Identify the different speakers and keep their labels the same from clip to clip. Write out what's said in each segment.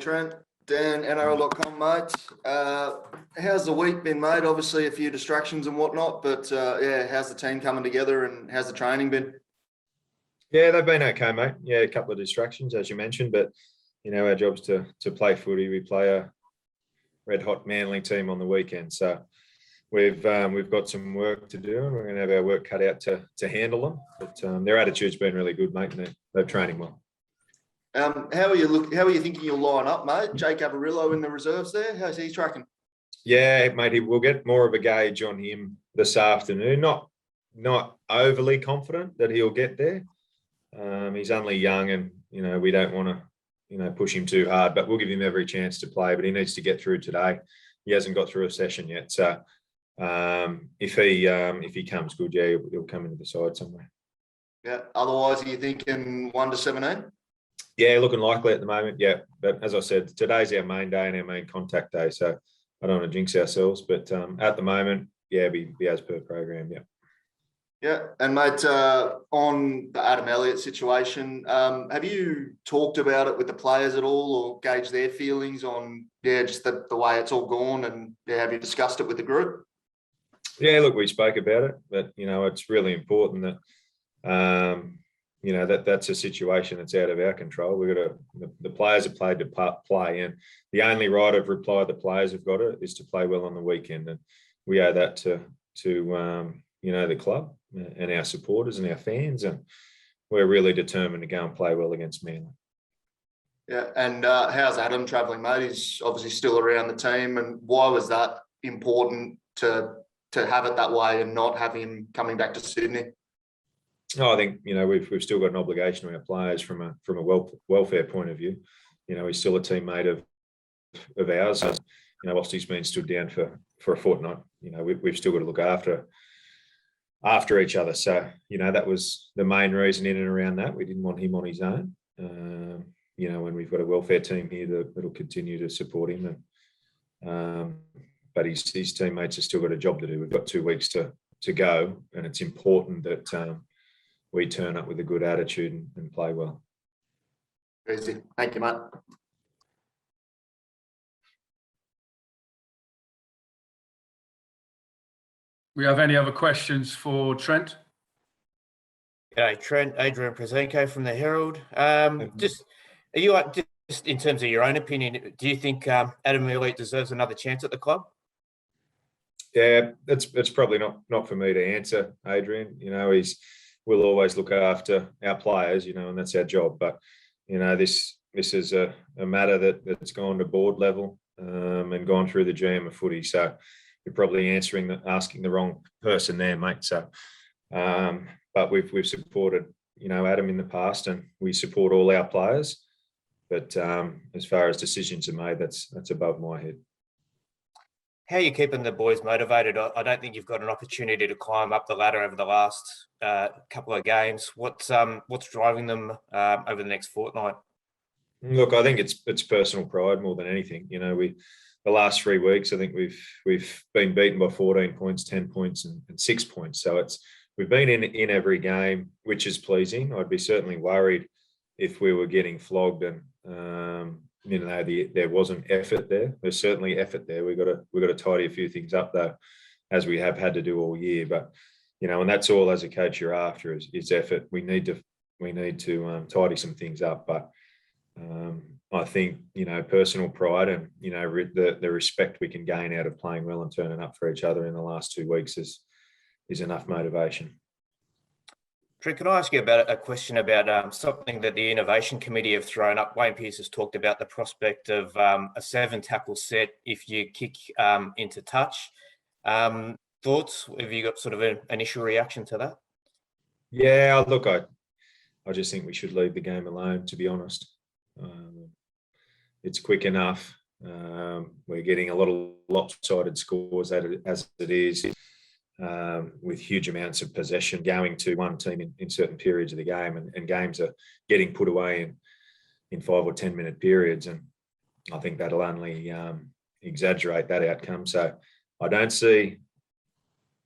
Speaker 1: Trent. Dan, NRL.com, mate. How's the week been, mate? Obviously a few distractions and whatnot, but how's the team coming together and how's the training been?
Speaker 2: Yeah, they've been okay, mate. Yeah, a couple of distractions, as you mentioned, but, our job's to play footy. We play a red-hot Manly team on the weekend, so we've got some work to do, and we're going to have our work cut out to handle them. But their attitude's been really good, mate, and they're training well.
Speaker 1: How are you thinking you'll line up, mate? Jake Avarillo in the reserves there. How's he tracking?
Speaker 2: Yeah, mate, we'll get more of a gauge on him this afternoon. Not overly confident that he'll get there. He's only young, and we don't want to push him too hard. But we'll give him every chance to play. But he needs to get through today. He hasn't got through a session yet. So if he comes good, yeah, he'll come into the side somewhere. Yeah.
Speaker 1: Otherwise, are you thinking 1 to 17?
Speaker 2: Yeah, looking likely at the moment. Yeah, but as I said, today's our main day and our main contact day, so I don't want to jinx ourselves. But at the moment, yeah, be as per program. Yeah.
Speaker 1: Yeah, and mate, on the Adam Elliott situation, have you talked about it with the players at all, or gauged their feelings on just the way it's all gone, and have you discussed it with the group?
Speaker 2: Yeah, look, we spoke about it, but it's really important that. That's a situation that's out of our control. The players are paid to play, and the only right of reply the players have got is to play well on the weekend, and we owe that to the club and our supporters and our fans, and we're really determined to go and play well against Manly.
Speaker 1: Yeah, and how's Adam travelling, mate? He's obviously still around the team, and why was that important to have it that way and not have him coming back to Sydney?
Speaker 2: I think we've still got an obligation to our players from a welfare point of view. He's still a teammate of ours. Whilst he's been stood down for a fortnight, we've still got to look after each other. So that was the main reason in and around that. We didn't want him on his own. And we've got a welfare team here that'll continue to support him. And but his teammates have still got a job to do. We've got 2 weeks to go, and it's important that. We turn up with a good attitude and play well.
Speaker 1: Easy. Thank you, mate.
Speaker 3: We have any other questions for Trent?
Speaker 4: G'day, Trent. Adrian Prezenko from the Herald. Just in terms of your own opinion, do you think Adam Elliott deserves another chance at the club?
Speaker 2: Yeah, it's probably not for me to answer, Adrian. We'll always look after our players, and that's our job. But, this is a matter that's gone to board level and gone through the GM of footy. So you're probably asking the wrong person there, mate. So, but we've supported, Adam in the past, and we support all our players. But as far as decisions are made, that's above my head.
Speaker 4: How are you keeping the boys motivated? I don't think you've got an opportunity to climb up the ladder over the last couple of games. What's driving them over the next fortnight?
Speaker 2: Look, I think it's personal pride more than anything. The last 3 weeks, I think we've been beaten by 14 points, 10 points, and 6 points. So we've been in every game, which is pleasing. I'd be certainly worried if we were getting flogged and there wasn't effort there. There's certainly effort there. We've got to tidy a few things up though, as we have had to do all year. But and that's all as a coach you're after is effort. We need to tidy some things up. But I think personal pride and the respect we can gain out of playing well and turning up for each other in the last 2 weeks is enough motivation.
Speaker 4: Trent, can I ask you about a question about something that the Innovation Committee have thrown up? Wayne Pearce has talked about the prospect of a 7-tackle set if you kick into touch. Thoughts? Have you got sort of an initial reaction to that?
Speaker 2: Yeah, look, I just think we should leave the game alone, to be honest. It's quick enough. We're getting a lot of lopsided scores as it is. With huge amounts of possession going to one team in certain periods of the game, and games are getting put away in 5 or 10 minute periods, and I think that'll only exaggerate that outcome. So I don't see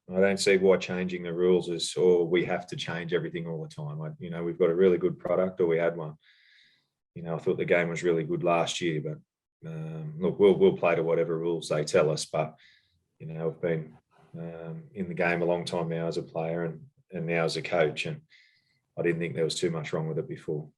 Speaker 2: why changing the rules is, or we have to change everything all the time. We've got a really good product, or we had one. I thought the game was really good last year, but look, we'll play to whatever rules they tell us. But I've been in the game a long time now as a player and now as a coach, and I didn't think there was too much wrong with it before.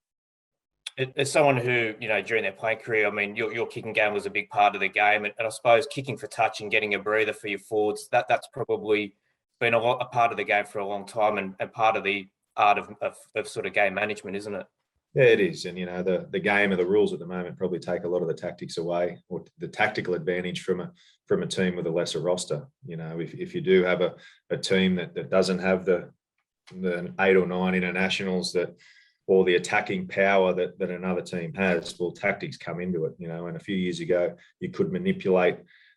Speaker 4: As someone who, during their playing career, I mean, your kicking game was a big part of the game, and I suppose kicking for touch and getting a breather for your forwards, that's probably been a part of the game for a long time, and part of the art of sort of game management, isn't it?
Speaker 2: Yeah, it is. And, the game of the rules at the moment probably take a lot of the tactics away, or the tactical advantage from a team with a lesser roster. If you do have a team that doesn't have the 8 or 9 internationals or the attacking power that another team has, well, tactics come into it, and a few years ago, you could manipulate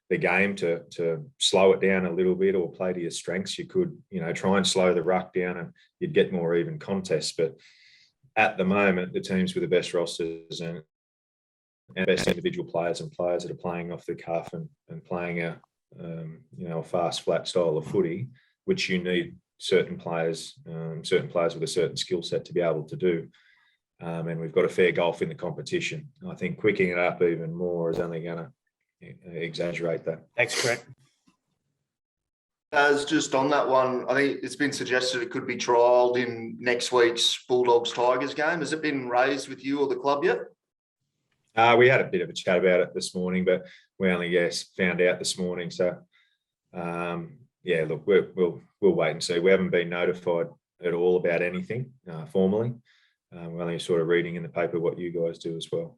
Speaker 2: the game to slow it down a little bit or play to your strengths. You could, try and slow the ruck down and you'd get more even contests. But at the moment, the teams with the best rosters and best individual players and players that are playing off the cuff and playing a fast, flat style of footy, which you need certain players with a certain skill set to be able to do. And we've got a fair gulf in the competition. I think quicking it up even more is only going to exaggerate that.
Speaker 4: Thanks, Trent.
Speaker 1: As just on that one, I think it's been suggested it could be trialled in next week's Bulldogs-Tigers game. Has it been raised with you or the club yet?
Speaker 2: We had a bit of a chat about it this morning, but we only found out this morning. So, look, we'll wait and see. We haven't been notified at all about anything formally. We're only sort of reading in the paper what you guys do as well.